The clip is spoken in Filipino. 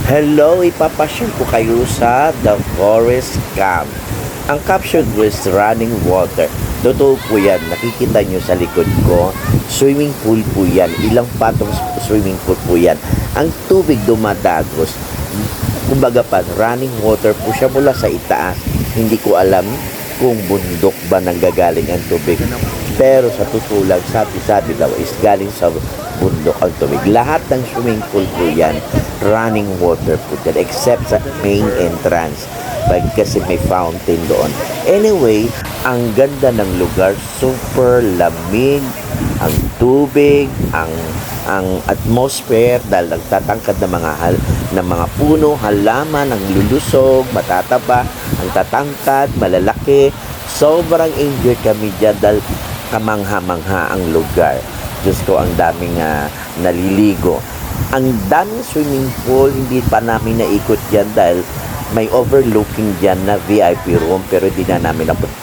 Hello, ipapasyal ko kayo sa The Forest Camp. Ang caption ko is running water. Totoo po yan. Nakikita nyo sa likod ko. Swimming pool po yan. Ilang patong swimming pool po yan. Ang tubig dumadagos. Kumbaga pa, running water po siya mula sa itaas. Hindi ko alam kung bundok ba nanggagaling ang tubig. Pero sa totoo lang, sabi daw is galing sa bundok ang tubig. Lahat ng swimming pool po yan, running water po yan, except sa main entrance. Kasi may fountain doon. Anyway, ang ganda ng lugar, super lamig, ang tubig, ang atmosphere dahil nagtatangkad ng mga puno, halaman, ang lulusog, matataba, ang tatangkad, malalaki. Sobrang enjoy kami dyan dahil kamangha-mangha ang lugar. Diyos ko, ang daming naliligo. Ang daming swimming pool, hindi pa namin naikot dyan dahil may overlooking dyan na VIP room pero hindi na namin napunta.